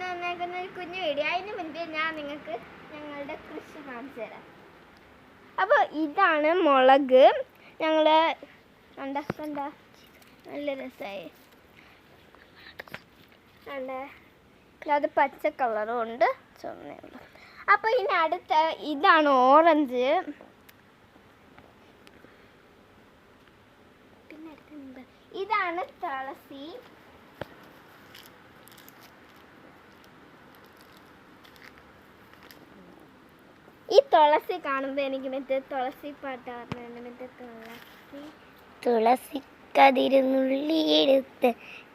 ഇന്ന് വന്നേക്കുന്ന ഒരു കുഞ്ഞു വീഡിയോ. അതിന് മുൻപേ ഞാൻ നിങ്ങൾക്ക് ഞങ്ങളുടെ കൃഷി കാണിച്ചു തരാം. അപ്പോൾ ഇതാണ് മുളക്. ഞങ്ങൾ കണ്ട നല്ല രസമായി അത് പച്ച കളറും ഉണ്ട്, ചുവന്നുണ്ട്. അപ്പോൾ ഇനി അടുത്ത ഇതാണ് ഓറഞ്ച്. പിന്നെ ഇതാണ് തുളസി. ഈ തുളസി കാണുമ്പോൾ എനിക്ക് മറ്റേ തുളസി പാട്ട് പറഞ്ഞുണ്ട്. മറ്റേ തുളസി കതിരുന്നുള്ളിയെടുത്ത്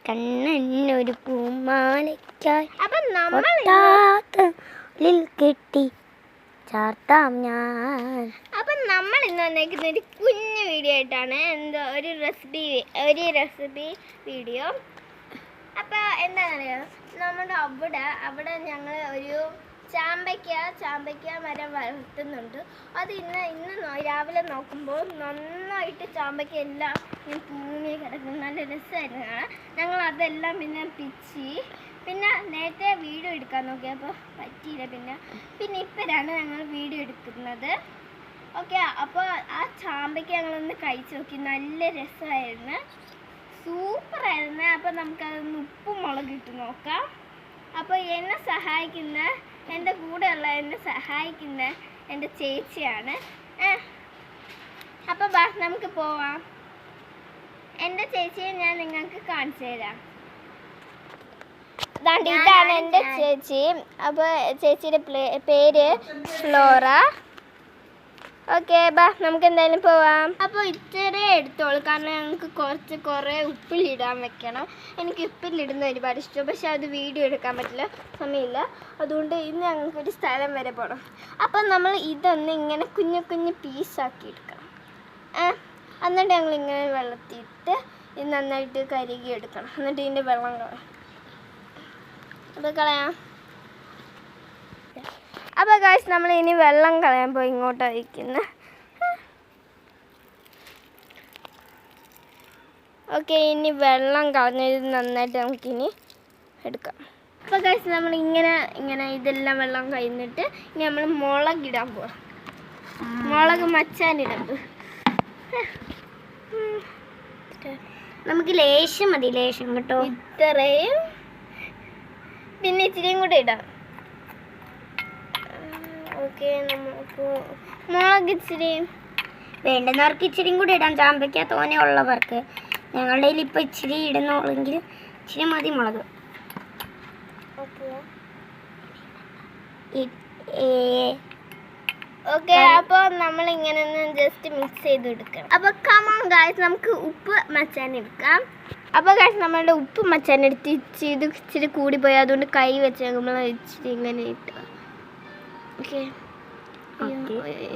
കണ്ണനൊരു പൂമാലയ്ക്കായി അപ്പം നമ്മളിൽ കെട്ടി ചാർത്താം ഞാൻ. അപ്പം നമ്മൾ ഇന്ന് വന്നേക്കുന്ന ഒരു കുഞ്ഞു വീഡിയോ ആയിട്ടാണ്. എന്തോ ഒരു റെസിപ്പി വീഡിയോ. അപ്പോൾ എന്താണെന്നറിയോ, നമ്മുടെ അവിടെ ഞങ്ങൾ ഒരു ചാമ്പയ്ക്ക മരം വളർത്തുന്നുണ്ട്. അത് ഇന്ന് രാവിലെ നോക്കുമ്പോൾ നന്നായിട്ട് ചാമ്പയ്ക്ക എല്ലാം ഭൂമിയിൽ കിടക്കുന്നു. നല്ല രസമായിരുന്നു കാണാൻ. ഞങ്ങൾ അതെല്ലാം പിന്നെ പിച്ചി. പിന്നെ നേരത്തെ വീഡിയോ എടുക്കാൻ നോക്കിയപ്പോൾ പറ്റിയില്ല. പിന്നെ ഇപ്പോഴാണ് ഞങ്ങൾ വീഡിയോ എടുക്കുന്നത്. ഓക്കെ, അപ്പോൾ ആ ചാമ്പയ്ക്ക ഞങ്ങളൊന്ന് കഴിച്ച് നോക്കി. നല്ല രസമായിരുന്നു, സൂപ്പറായിരുന്നു. അപ്പോൾ നമുക്കതൊന്ന് ഉപ്പും മുളക് ഇട്ട് നോക്കാം. അപ്പോൾ എന്നെ സഹായിക്കുന്ന എൻ്റെ ചേച്ചിയാണ്. അപ്പോൾ നമുക്ക് പോവാം. എൻ്റെ ചേച്ചിയെ ഞാൻ നിങ്ങൾക്ക് കാണിച്ചു തരാം. ഇതാണ് എൻ്റെ ചേച്ചി. അപ്പോൾ ചേച്ചിയുടെ പേര് ഫ്ലോറ. ഓക്കെ, നമുക്ക് എന്തായാലും പോവാം. അപ്പോൾ ഇത്രേ എടുത്തോളൂ, കാരണം ഞങ്ങൾക്ക് കുറേ ഉപ്പിലിടാൻ വെക്കണം. എനിക്ക് ഉപ്പിലിടുന്ന ഒരുപാട് ഇഷ്ടം, പക്ഷെ അത് വീഡിയോ എടുക്കാൻ പറ്റില്ല, സമയമില്ല. അതുകൊണ്ട് ഇന്ന് ഞങ്ങൾക്കൊരു സ്ഥലം വരെ പോകണം. അപ്പം നമ്മൾ ഇതൊന്ന് ഇങ്ങനെ കുഞ്ഞു പീസാക്കി എടുക്കണം. എന്നിട്ട് ഞങ്ങളിങ്ങനെ വെള്ളത്തിയിട്ട് ഇത് നന്നായിട്ട് കരുകി എടുക്കണം. എന്നിട്ട് ഇതിൻ്റെ വെള്ളം കളയാം. അപ്പോൾ ഗായ്സ്, നമ്മൾ ഇനി വെള്ളം കളയാൻ പോയി ഇങ്ങോട്ടായിരിക്കുന്നത്. ഓക്കെ, ഇനി വെള്ളം കളഞ്ഞത് നന്നായിട്ട് നമുക്കിനി എടുക്കാം. അപ്പോൾ ഗായ്സ്, നമ്മൾ ഇങ്ങനെ ഇതെല്ലാം വെള്ളം കഴിഞ്ഞിട്ട് ഇനി നമ്മൾ മുളകിടാൻ പോവാം. മുളക് മച്ചാനിടാൻ പോവാം. നമുക്ക് ലേശം മതി, ലേശം കേട്ടോ. ഇത്രയും, പിന്നെ ഇച്ചിരിയും കൂടെ ഇടാം. ഓക്കെ, നമുക്ക് മുളക് ഇച്ചിരി വേണ്ടുന്നവർക്ക് ഇച്ചിരിയും കൂടി ഇടാം. ചാമ്പയ്ക്ക തോനെ ഉള്ളവർക്ക്. ഞങ്ങളുടെ കയ്യിൽ ഇപ്പോൾ ഇച്ചിരി ഇടുന്നുള്ളെങ്കിൽ ഇച്ചിരി മതി മുളക്. ഓക്കെ, അപ്പോൾ നമ്മളിങ്ങനെ ജസ്റ്റ് മിക്സ് ചെയ്തെടുക്കണം. അപ്പോൾ കമോൺ ഗായ്സ്, നമുക്ക് ഉപ്പ് മച്ചാൻ എടുക്കാം. അപ്പോൾ ഗായ്സ്, നമ്മളുടെ ഉപ്പ് മച്ചാൻ എടുത്ത് ഇച്ചിരി കൂടിപ്പോയി. അതുകൊണ്ട് കൈ വെച്ച് നമ്മൾ ഇച്ചിരി ഇങ്ങനെ ഇട്ടു. ഓക്കെ,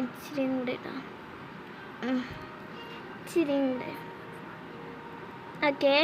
ഇച്ചിരി ഉണ്ട്. ഓക്കെ,